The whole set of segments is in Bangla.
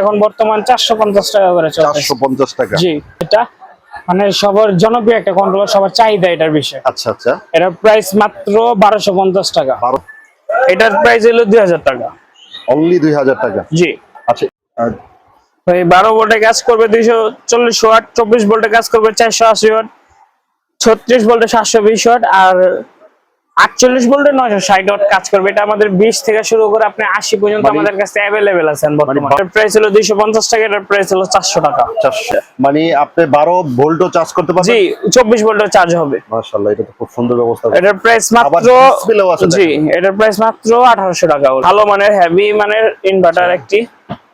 এখন বর্তমান 450 টাকা করে চলছে। 450 টাকা। জি, এটা মানে সবার জনপ্রিয় একটা কন্ট্রোলার, সবার চাহিদা এটার বিষয়। আচ্ছা আচ্ছা, এটার প্রাইস মাত্র 1250 টাকা। এটার প্রাইস হলো 2000 টাকা। অনলি 2000 টাকা। জি। আচ্ছা, ভাই 12 ভোল্টে কাজ করবে 240 ওয়াট, 24 ভোল্টে কাজ করবে 480 ওয়াট, 36 ভোল্টে 720 ওয়াট, আর 48 ভোল্টে 960 ওয়াট কাজ করবে। এটা আমাদের 20 থেকে শুরু করে আপনি 80 পর্যন্ত আমাদের কাছে अवेलेबल আছে বর্তমানে। এর প্রাইস হলো 250 টাকা, এর প্রাইস হলো 400 টাকা। 400, মানে আপনি 12 ভোল্টও চার্জ করতে পারবেন? জি, 24 ভোল্টের চার্জ হবে। মাশাআল্লাহ, এটা তো খুব সুন্দর ব্যবস্থা। এটার প্রাইস মাত্র, জি, এটার প্রাইস মাত্র 1800 টাকা। ভালো মানের হেভি মানের ইনভার্টার একটি।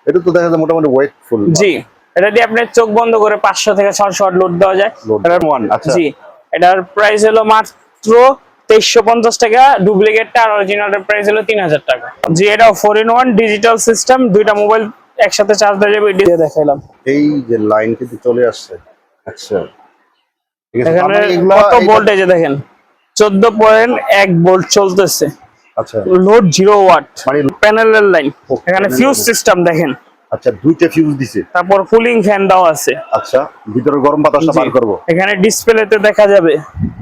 এটা তো দেখা যায় মোটামুটি ওয়েটফুল। জি, এটা দিয়ে আপনি চোখ বন্ধ করে 500 থেকে 600 ওয়াট লোড দেওয়া যায়। আচ্ছা, জি, এটার প্রাইস হলো মাত্র 2350 টাকা। ডুপ্লিকেটটা আর অরিজিনালের প্রাইস হলো 3000 টাকা। জি, এটা 4 in 1 ডিজিটাল সিস্টেম, দুইটা মোবাইল একসাথে চার্জ দেওয়া যাবে। এটা দেখাইলাম, এই যে লাইন কিন্তু চলে আসছে। আচ্ছা, ঠিক আছে। এখানে কত ভোল্টেজে দেখেন, 14.1 ভোল্ট চলতেছে। আচ্ছা, লোড 0 ওয়াট, মানে প্যানেলের লাইন। এখানে ফিউজ সিস্টেম দেখেন। আচ্ছা, দুইটা ফিউজ দিছে। তারপর কুলিং ফ্যান দেওয়া আছে। আচ্ছা, ভিতরে গরম বাতাসটা বার করব। এখানে ডিসপ্লেতে দেখা যাবে।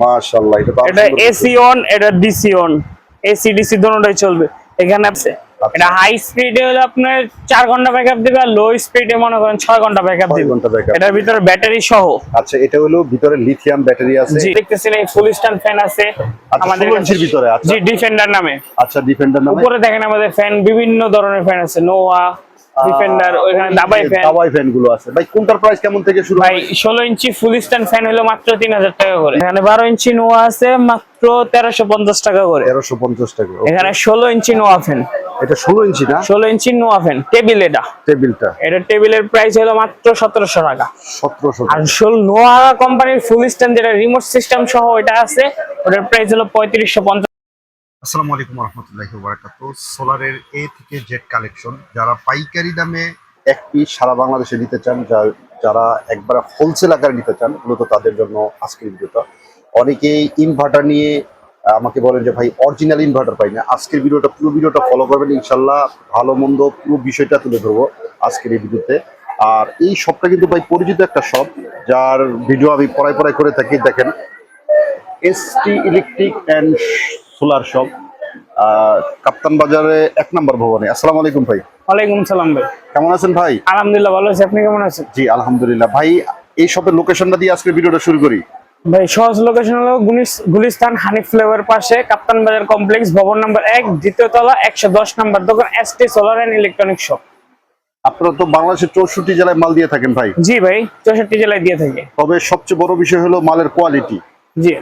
মাশাআল্লাহ, এটা এসি অন, এটা ডিসি অন, এসি ডিসি দুটোই চলবে এখানে আছে। এটা হাই স্পিডে হলে আপনার 4 ঘন্টা ব্যাকআপ দিবে, আর লো স্পিডে মনে করেন 6 ঘন্টা ব্যাকআপ দিবে। এটার ভিতরে ব্যাটারি সহ। আচ্ছা, এটা হলো ভিতরে লিথিয়াম ব্যাটারি আছে। জি, দেখতেছেন এই ফুল স্ট্যান্ড ফ্যান আছে আমাদের কাছে ভিতরে। আচ্ছা, জি, ডিফেন্ডার নামে। আচ্ছা, ডিফেন্ডার নামে। উপরে দেখেন আমাদের ফ্যান, বিভিন্ন ধরনের ফ্যান আছে, নোয়া, ডিফেন্ডার, ওখানে দাবাই ফ্যান গুলো আছে। ভাই কোনটার প্রাইস কেমন থেকে শুরু? ভাই 16 ইঞ্চি ফুল স্ট্যান্ড ফ্যান হলো মাত্র 3000 টাকা করে। এখানে 12 ইঞ্চি নোয়া আছে মাত্র 1350 টাকা করে। 1350 টাকা। এখানে 16 ইঞ্চি নোয়া ফ্যান। এটা 16 ইঞ্চি না? 16 ইঞ্চি নোয়া ফ্যান টেবিল। টেবিলটা, এটা টেবিলের প্রাইস হলো মাত্র 1700 টাকা। 1700। আর নোয়া কোম্পানির ফুল স্ট্যান্ড যেটা রিমোট সিস্টেম সহ এটা আছে, ওটার প্রাইস হলো 3550। আসসালামু আলাইকুম ওয়া রাহমাতুল্লাহি ওয়া বারাকাতুহু। সোলারের এ থেকে জেড কালেকশন, যারা পাইকারি দামে এক পিস সারা বাংলাদেশে নিতে চান, যারা একবার হোলসেল আকারে নিতে চান, মূলত তাদের জন্য আজকের ভিডিওটা। অনেকেই ইনভার্টার নিয়ে আমাকে বলেন যে ভাই অরিজিনাল ইনভার্টার পাই না। আজকের ভিডিওটা, পুরো ভিডিওটা ফলো করবেন, ইনশাল্লাহ ভালো মন্দ পুরো বিষয়টা তুলে ধরবো আজকের এই ভিডিওতে। আর এই শপটা কিন্তু ভাই পরিচিত একটা শপ, যার ভিডিও আমি পড়াই করে থাকি। দেখেন, ST electric and solar shop, কাপ্তান বাজারে 1 নম্বর ভবনে। আসসালামু আলাইকুম ভাই। ওয়ালাইকুম সালাম ভাই, কেমন আছেন ভাই? আলহামদুলিল্লাহ ভালো আছি, আপনি কেমন আছেন? জি আলহামদুলিল্লাহ। ভাই এই শপের লোকেশনটা দিয়ে আজকে ভিডিওটা শুরু করি। ভাই সহজ লোকেশন হলো গুলিস্তান হানিফ ফ্লেভার পাশে কাপ্তান বাজার কমপ্লেক্স, ভবন নাম্বার 1, দ্বিতীয় তলা, 110 নম্বর দোকান, ST solar and electronic shop. আপনারা তো বাংলাদেশের 64 জেলায় মাল দিয়ে থাকেন ভাই? জি ভাই, 64 জেলায় দিয়ে থাকি। তবে সবচেয়ে বড় বিষয় হলো মালের কোয়ালিটি। জি,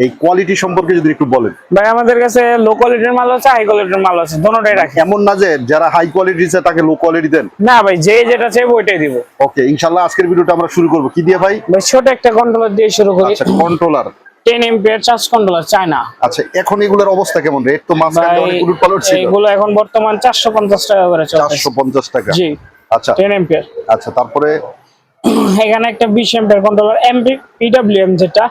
এই কোয়ালিটি সম্পর্কে যদি একটু বলেন। ভাই আমাদের কাছে লো কোয়ালিটির মাল আছে, হাই কোয়ালিটির মাল আছে, দুটোটাই রাখি। এমন না যে যারা হাই কোয়ালিটি চায় তাকে লো কোয়ালিটি দেন? না ভাই, যে যেটা চাইবো ওইটাই দিব। ওকে, ইনশাআল্লাহ আজকের ভিডিওটা আমরা শুরু করব কি দিয়ে ভাই? ভাই ছোট একটা কন্ট্রোলার দিয়ে শুরু করি। আচ্ছা, controller 10 ampere charge controller, China. আচ্ছা, এখন এগুলোর অবস্থা কেমন? রেট তো মাঝখানে অনেক উলটপালট ছিল। এগুলো এখন বর্তমান 450 টাকা করে চলছে। 450 টাকা। জি। আচ্ছা, 10 এম্পিয়ার। আচ্ছা, তারপরে এখানে একটা 20 এম্পিয়ার কন্ট্রোলার পিডব্লিউএম, যেটা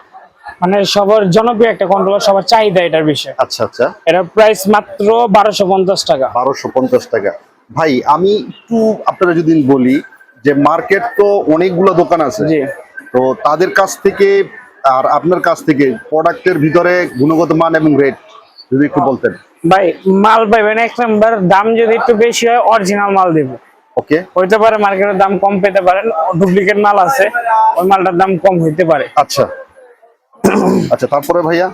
মানে সবার জনপ্রিয় একটা কন্ট্রোলার, সবার চাহিদা এটার বিষয়। আচ্ছা আচ্ছা, এটার প্রাইস মাত্র 1250 টাকা। 1250 টাকা। ভাই আমি একটু আপনারা যদি বলি যে মার্কেট তো অনেকগুলো দোকান আছে, জি, তো তাদের কাছ থেকে আর আপনার কাছ থেকে প্রোডাক্টের ভিতরে গুণগত মান এবং রেট যদি একটু বলতেন। ভাই মাল পাইবেন এক নাম্বার, দাম যদি একটু বেশি হয় অরিজিনাল মাল দিব। ওকে, হইতে পারে মার্কেটের দাম কম পেতে পারেন, ডুপ্লিকেট মাল আছে ওই মালটার দাম কম হইতে পারে। আচ্ছা আচ্ছা, তারপরে ভাইয়া?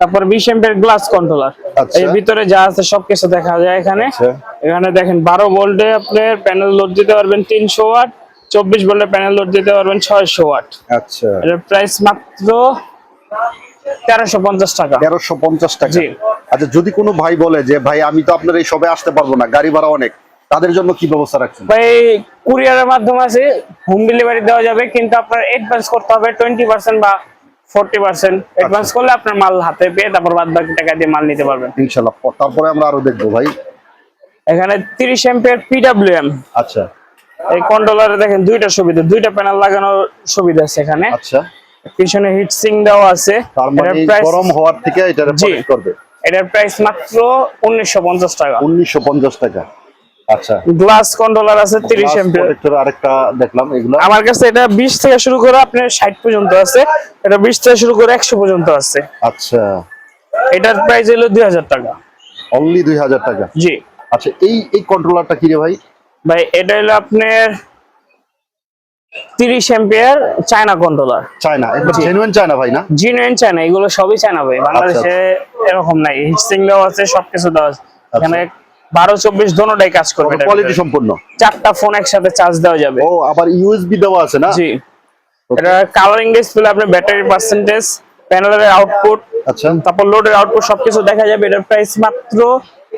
তারপর 20 এম্পিয়ার গ্লাস কন্ট্রোলার। এর ভিতরে যা আছে সবকিছু দেখা যায় এখানে। এখানে দেখেন 12 ভোল্টে আপনি প্যানেল লোড দিতে পারবেন 300 ওয়াট, 24 ভোল্টে প্যানেল লোড দিতে পারবেন 600 ওয়াট। আচ্ছা, এর প্রাইস মাত্র 1350 টাকা। 1350 টাকা। জি। আচ্ছা, যদি কোনো ভাই বলে যে ভাই আমি তো আপনার এই সবে আসতে পারবো না, গাড়ি ভাড়া অনেক, তাদের জন্য কি ব্যবস্থা রাখছেন? ভাই কুরিয়ারের মাধ্যমে আছে, হোম ডেলিভারি দেওয়া যাবে, কিন্তু আপনার অ্যাডভান্স করতে হবে 20% বা 40%। অ্যাডভান্স করলে আপনার মাল হাতে পেয়ে তারপর বাদ বাকি টাকা দিয়ে মাল নিতে পারবেন ইনশাআল্লাহ। তারপরে আমরা আরো দেখবো ভাই। এখানে 30 এম্পিয়ার পিডব্লিউএম। আচ্ছা, এই কন্ট্রোলারে দেখেন দুইটা সুবিধা, দুইটা প্যানেল লাগানোর সুবিধা আছে এখানে। আচ্ছা, পিছনে হিট সিঙ্ক দেওয়া আছে। তার মানে গরম হওয়ার থেকে এটা প্রোটেক্ট করবে। এটার প্রাইস মাত্র 1950 টাকা। 1950 টাকা। আচ্ছা, গ্লাস কন্ট্রোলার আছে 30 এমপিয়ার। প্রোটেক্টর আরেকটা দেখলাম, এগুলো আমার কাছে এটা 20 থেকে শুরু করে আপনার 60 পর্যন্ত আছে, এটা 20 থেকে শুরু করে 100 পর্যন্ত আছে। আচ্ছা, এটার প্রাইস হলো 2000 টাকা। অনলি 2000 টাকা। জি আচ্ছা, এই কন্ট্রোলারটা কি রে ভাই? ভাই এটা হলো আপনার 30 এমপিয়ার চায়না কন্ট্রোলার। চায়না, এটা জেনুইন চায়না ভাই না? জিনুইন চায়না, এগুলো সবই চায়না ভাই, বাংলাদেশে এরকম নাই। হিটসিং দেওয়া আছে, সবকিছু দেওয়া আছে এখানে। 12-24 দোনোটাই কাজ করবে। এটা কোয়ালিটি সম্পূর্ণ, 4টা ফোন একসাথে চার্জ দেওয়া যাবে। ও আবার ইউএসবি দেওয়া আছে না? জি, এটা কালারিং ডিসপ্লে, আপনার ব্যাটারি পার্সেন্টেজ, প্যানেলের আউটপুট, আচ্ছা, তারপর লোডের আউটপুট সবকিছু দেখা যাবে। এটার প্রাইস মাত্র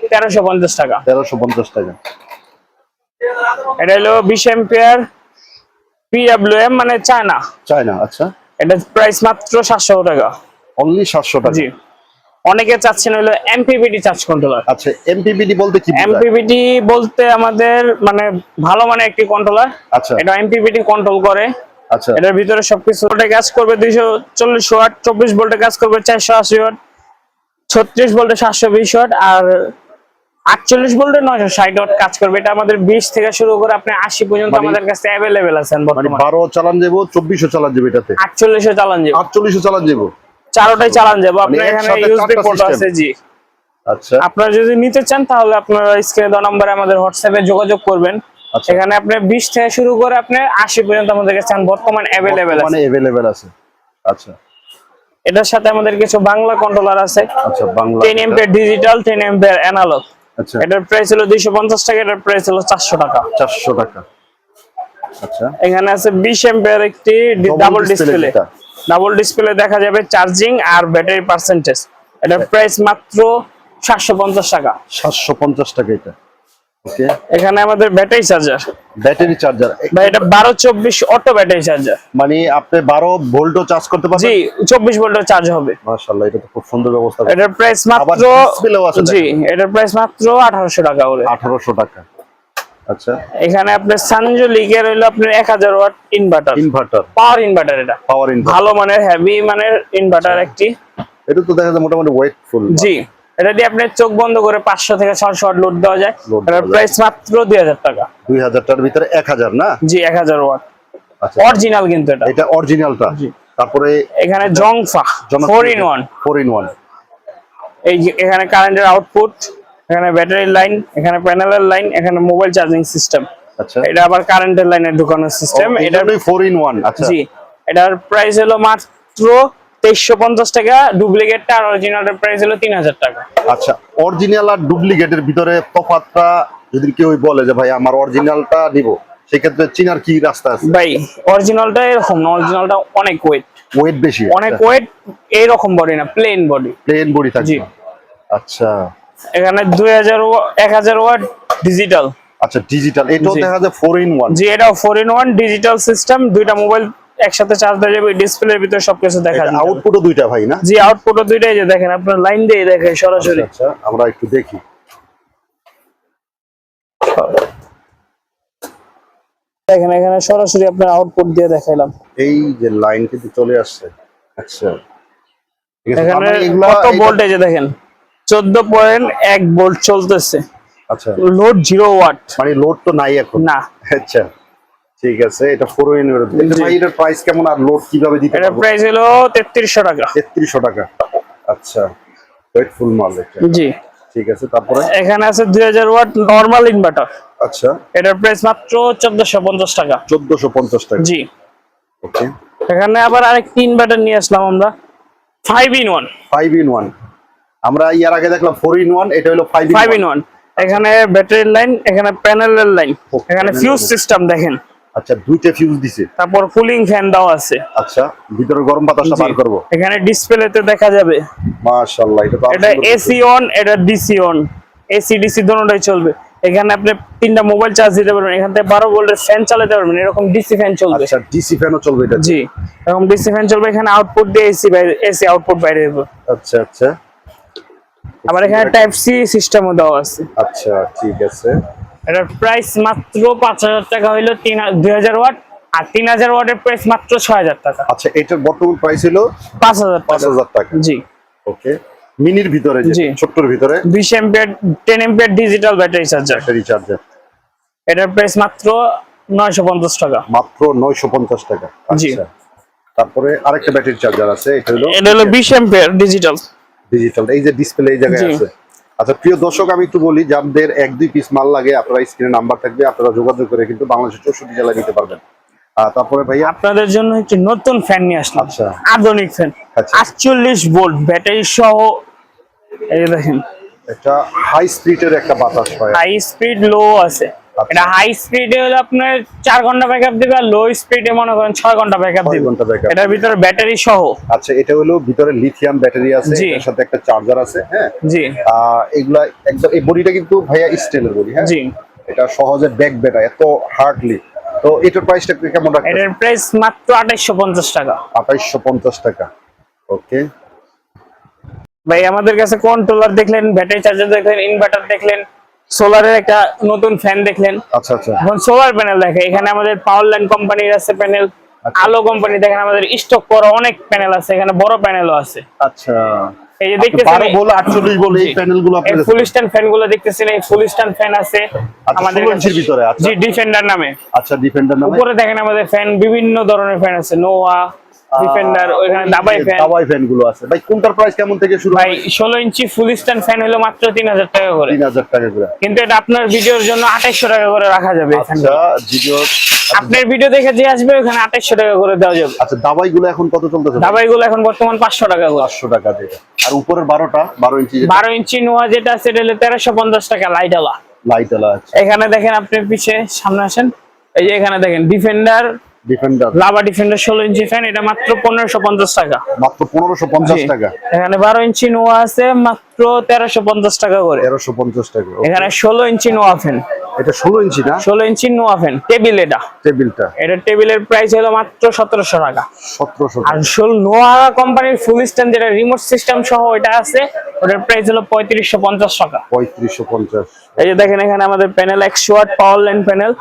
1350 টাকা। 1350 টাকা। এটা হলো 20 এম্পিয়ার পিডব্লিউএম, মানে চায়না। চায়না, আচ্ছা, এটার প্রাইস মাত্র 700 টাকা। অনলি 700 টাকা। জি, অনেকে চাচ্ছেন হলো এমপিপিটি চার্জ কন্ট্রোলার। আচ্ছা, এমপিপিটি বলতে কি বোঝায়? এমপিপিটি বলতে আমাদের মানে ভালো মানের একটি কন্ট্রোলার। আচ্ছা, এটা এমপিপিটি কন্ট্রোল করে। আচ্ছা, এটার ভিতরে সবকিছু কাজ করবে। 240 ওয়াট, 24 ভোল্টে কাজ করবে 480 ওয়াট, 36 ভোল্টে 720 ওয়াট, আর 48 ভোল্টে 960 ওয়াট কাজ করবে। এটা আমাদের 20 থেকে শুরু করে আপনি 80 পর্যন্ত আমাদের কাছে अवेलेबल আছে মানে বর্তমানে। 12 চালান যাবো, 24 চালান যাবে, এটাতে 48 এ চালান যাবে, 48 চালান যাবো, চারোটাই চালান যাবে। মানে আপনার এখানে একসাথে ইউএসবি 4টা পোর্ট system। আছে। জি, আচ্ছা, আপনারা যদি নিতে চান তাহলে আপনারা স্ক্রিনে দেওয়া নম্বরে আমাদের হোয়াটসঅ্যাপে যোগাযোগ করবেন। আচ্ছা, এখানে আপনি 20 থেকে শুরু করে আপনি 80 পর্যন্ত আমাদের কাছে বর্তমানে अवेलेबल আছে। মানে अवेलेबल আছে। আচ্ছা, এটার সাথে আমাদের কিছু বাংলা কন্ট্রোলার আছে। আচ্ছা, Bangla 10 ampere digital, 10 ampere analog. আচ্ছা, এটার প্রাইস হলো 250 টাকা, এটার প্রাইস হলো 400 টাকা। 400 টাকা। আচ্ছা, এখানে আছে 20 এমপিয়ার একটি ডাবল ডিসপ্লে। যেটা। ডাবল ডিসপ্লে দেখা যাবে চার্জিং আর ব্যাটারি পার্সেন্টেজ। এটার প্রাইস মাত্র 750 টাকা। 750 টাকা এটা। ওকে, এখানে আমাদের ব্যাটারি চার্জার, ব্যাটারি চার্জার বা এটা 12-24 অটো ব্যাটারি চার্জার। মানে আপনি 12 ভোল্টও চার্জ করতে পারবেন? জি, 24 ভোল্টের চার্জ হবে। মাশাআল্লাহ, এটা তো খুব সুন্দর ব্যবস্থা। এটার প্রাইস আবার মাত্র, ডিসপ্লেও আছে জি দেখেন। এটার প্রাইস মাত্র 1800 টাকা করে। 1800 টাকা। আচ্ছা, এখানে আপনার সানজোলিকের হইলো আপনার 1000 watt inverter, inverter, power inverter. এটা পাওয়ার ইনভার্টার, ভালো মানের হেভি মানের ইনভার্টার একটি। এটা তো দেখা যায় মোটামুটি ওয়েটফুল। জি, এটা দিয়ে আপনি চোখ বন্ধ করে 500 থেকে 600 ওয়াট লোড দেওয়া যায়। Load এটার দেওয়া যায়। প্রাইস মাত্র 2000 টাকা। 2000 টাকার ভিতরে 1000 না? জি, 1000 ওয়াট আচ্ছা, অরিজিনাল কিন্তু এটা। এটা অরিজিনালটা। জি। তারপরে এখানে জংফা 4 in 1। 4 in 1। এই যে এখানে কারেন্টের আউটপুট, এখানে ব্যাটারির লাইন, এখানে প্যানেলের লাইন, এখানে মোবাইল চার্জিং সিস্টেম। আচ্ছা, এটা আবার কারেন্টের লাইনে ঢুকানোর সিস্টেম। এটা এটা 4 in 1। আচ্ছা, জি, এটার প্রাইস হলো মাত্র 2350 টাকা। ডুপ্লিকেটটা আর অরিজিনালটার প্রাইস হলো 3000 টাকা। আচ্ছা, অরিজিনাল আর ডুপ্লিকেটের ভিতরে তফাৎটা যদি কেউ বলে যে ভাই আমার অরিজিনালটা নিব, সেক্ষেত্রে চিনার কি রাস্তা আছে? ভাই অরিজিনালটা এরকম না, অরিজিনালটা অনেক ওয়েট, ওয়েট বেশি, অনেক ওয়েট। এইরকম বডি না, প্লেন বডি। প্লেন বডি জি। থাকবে। আচ্ছা, এখানে 1000 ওয়াট ডিজিটাল। আচ্ছা, ডিজিটাল এটাও জি। দেখা যায় 4 in 1। জি, এটাও 4 in 1 ডিজিটাল সিস্টেম। দুইটা মোবাইল একসাথে চার্জ দেওয়া যাবে, ডিসপ্লের ভিতরে সবকিছু দেখা যাবে। আউটপুটও দুইটা ভাই না? জি, আউটপুটও দুইটাই, যে দেখেন আপনার লাইন দিয়ে দেখে সরাসরি। আচ্ছা, আমরা একটু দেখি। দেখেন এখানে সরাসরি আপনার আউটপুট দিয়ে দেখাইলাম। এই যে লাইন কিন্তু চলে আসছে। আচ্ছা, ঠিক আছে। এখানে মানে এগুলা কত ভোল্টেজে দেখেন, 14.1 ভোল্ট চলতেছে। আচ্ছা, লোড 0 ওয়াট। মানে লোড তো নাই এখন না, আচ্ছা, ঠিক আছে। এটা 4 in 1। এটা ভাই এটার প্রাইস কেমন আর লোড কিভাবে দিতে এটার পারবো? প্রাইস হলো 3300 টাকা। 3300 টাকা। আচ্ছা, ওয়েটফুল মাল এটা। জি, ঠিক আছে, তারপরে এখানে আছে 2000 ওয়াট নরমাল ইনভার্টার। আচ্ছা, এটার প্রাইস মাত্র 1450 টাকা। 1450 টাকা। জি, ওকে, এখানে আবার আরেকটি ইনভার্টার নিয়ে আসলাম আমরা, 5 in 1। 5 in 1। আমরা ইয়ার আগে দেখলাম 4 in 1, এটা হলো 5 in 1। এখানে ব্যাটারির লাইন, এখানে প্যানেলের লাইন, Okay, এখানে panel ফিউজ line। সিস্টেম দেখেন। আচ্ছা, দুইটা ফিউজ দিছে। তারপর কুলিং ফ্যান দেওয়া আছে। আচ্ছা, ভিতরে গরম বাতাসটা বার করব। এখানে ডিসপ্লেতে দেখা যাবে। মাশাআল্লাহ, এটা তো এটা এসি অন, এটা ডিসি অন। এসি ডিসি দুটোটাই চলবে। এখানে আপনি 3টা মোবাইল চার্জ দিতে পারবেন, এখান থেকে 12 ভোল্টের ফ্যান চালাতে পারবেন। এরকম ডিসি ফ্যান চলবে। আচ্ছা, ডিসি ফ্যানও চলবে এটা? জি, এরকম ডিসি ফ্যান চলবে। এখানে আউটপুট দিয়ে এসি বাইরে, এসি আউটপুট বাইরে হবে। আচ্ছা, আচ্ছা, আবার এখানে টাইপ সি সিস্টেমও দেওয়া আছে। আচ্ছা, ঠিক আছে। এটার প্রাইস মাত্র 5000 টাকা হইলো 2000 ওয়াট, আর 3000 ওয়াটের প্রাইস মাত্র 6000 টাকা। আচ্ছা, এটার বর্তমান প্রাইস হলো 5000 টাকা। 5000 টাকা। জি, ওকে, মিনির ভিতরে, যে জি। ছোট্টর ভিতরে 20 ampere 10 ampere digital battery charger. Battery charger. এটার প্রাইস মাত্র 950 টাকা। মাত্র 950 টাকা। জি। আচ্ছা, তারপরে আরেকটা ব্যাটারি চার্জার আছে, এটা হলো 20 অ্যাম্পিয়ার ডিজিটাল। ডিজিটাল, এই যে ডিসপ্লে এই জায়গায় জি। আছে। আচ্ছা প্রিয় দর্শক, আমি একটু বলি, যাদের 1-2 পিস মাল লাগে আপনারা স্ক্রিনে নাম্বার থাকবে, আপনারা যোগাযোগ করে কিন্তু বাংলাদেশের 64 জেলায় নিতে পারবেন। তারপরে ভাইয়া আপনাদের জন্য একটি নতুন ফ্যান নিয়ে আসলাম। আচ্ছা। আধুনিক ফ্যান, আচ্ছা। 48 ভোল্ট ব্যাটারি সহ। এই যে দেখেন, এটা হাই স্পিডের একটা বাতাস হয়। হাই স্পিড লো আছে। আচ্ছা। এটা হাই স্পিডে হলে আপনার 4 ঘন্টা ব্যাকআপ দিবে, আর লো স্পিডে মনে করেন 6 ঘন্টা ব্যাকআপ 6 দিবে। ঘন্টা ব্যাকআপ। এটার ভিতরে ব্যাটারি সহ। আচ্ছা, এটা হলো ভিতরে লিথিয়াম ব্যাটারি আছে, জি। এর সাথে একটা চার্জার আছে। হ্যাঁ, জি। এগুলা একদম, এই বডিটা কিন্তু ভাইয়া স্টিলের বডি। হ্যাঁ, জি। এটা সহজে ব্যাক বেটা, এত হার্ডলি। তো এটার প্রাইসটা কেমন রাখছেন? এটার প্রাইস মাত্র 2850 টাকা। 2850 টাকা। ওকে ভাই, আমাদের কাছে কন্ট্রোলার দেখলেন, ব্যাটারি চার্জার দেখলেন, ইনভার্টার দেখলেন, সোলারের একটা নতুন ফ্যান দেখলেন। আচ্ছা আচ্ছা। এখন সোলার প্যানেল দেখে, এখানে আমাদের পাওয়ার লাইন কোম্পানির আছে প্যানেল। আচ্ছা। আলো কোম্পানি দেখেন আমাদের স্টক করা অনেক প্যানেল আছে, এখানে বড় প্যানেলও আছে। আচ্ছা, এই যে আপনি দেখতেছেন 12 বলে 48 বলে এই প্যানেলগুলো আপনাদের ফুল স্ট্যান্ড ফ্যান গুলো দেখতেছেন, এই ফুল স্ট্যান্ড ফ্যান আছে আচ্ছা, আমাদের 16 কাছে। ইঞ্চির ভিতরে। আচ্ছা। জি, ডিফেন্ডার নামে। আচ্ছা, ডিফেন্ডার নামে। উপরে দেখেন আমাদের ফ্যান, বিভিন্ন ধরনের ফ্যান আছে, নোয়া, ডিফেন্ডার, ওইখানে দাবাই ফ্যান। দাবাই ফ্যান গুলো আছে। ভাই কোনটার প্রাইস কেমন থেকে শুরু ভাই হয়? 16 ইঞ্চি ফুল স্ট্যান্ড ফ্যান হলো মাত্র 3000 টাকা করে। 3000 টাকা করে। কিন্তু এটা আপনার ভিডিওর জন্য 2800 টাকা করে রাখা যাবে। আচ্ছা, ভিডিও আপনার ভিডিও দেখে যে আসবে ওখানে 2800 টাকা করে দেওয়া যাবে। আচ্ছা, দাবাই গুলো এখন কত চলতেছে? দাবাই গুলো এখন বর্তমান 500 টাকা করে। 500 টাকা যেটা। আর উপরের 12 ইঞ্চি 12 ইঞ্চি নোয়া যেটা আছে এটা হলো 1350 টাকা লাইট আলা। লাইট আলা আছে। এখানে দেখেন, আপনি পিছে সামনে আসেন, এই যে এখানে দেখেন defender, defender, lava defender 16 inch fan, এটা মাত্র 1550 টাকা। মাত্র 1550 টাকা। এখানে 12 ইঞ্চি নোয়া আছে মাত্র 1350 টাকা করে। 1350 টাকা। এখানে 16 ইঞ্চি নোয়া ফ্যান, এটা 16 ইঞ্চি না? 16 ইঞ্চি নোয়া ফ্যান টেবিল। এটা টেবিলটা, এটা টেবিলের প্রাইস হলো মাত্র 1700 টাকা। 1700 আর টাকা। নোয়া কোম্পানির ফুল স্ট্যান্ড যেটা রিমোট সিস্টেম সহ এটা আছে, ওটার প্রাইস হলো 3550 টাকা। 3550। এই যে দেখেন, এখানে আমাদের panel 100 watt power line panel.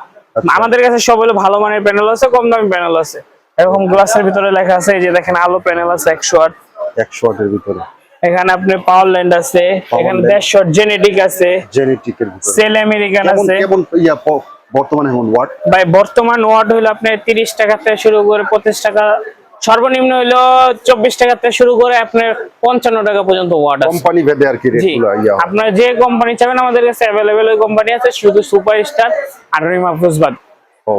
আমাদের কাছে সব হলো ভালো মানের প্যানেল আছে, কম দামি প্যানেল আছে। এরকম গ্লাসের ভিতরে লেখা আছে, এই যে দেখেন আলো প্যানেল আছে 100 ওয়াট। 100 ওয়াটের ভিতরে। এখানে আপনি পাওয়ার লাইন আছে, এখানে 150 ওয়াট জেনেটিক আছে, জেনেটিকের ভিতরে। সেল আমেরিকান কেমন আছে। কেমন বর্তমানে এখন ওয়াট? ভাই বর্তমান ওয়াট হইলো আপনার 30 টাকা থেকে শুরু করে 25 টাকা, সর্বনিম্ন হইলো 24 টাকা থেকে শুরু করে আপনার 55 টাকা পর্যন্ত ওয়াট আছে। কোম্পানি ভেদে আর কি জি, রেটগুলো ইয়া হয়। আপনার যে কোম্পানি চাবেন আমাদের কাছে अवेलेबल ওই কোম্পানি আছে, শুধু সুপার স্টার আর রিমা ফুজবাদ। ও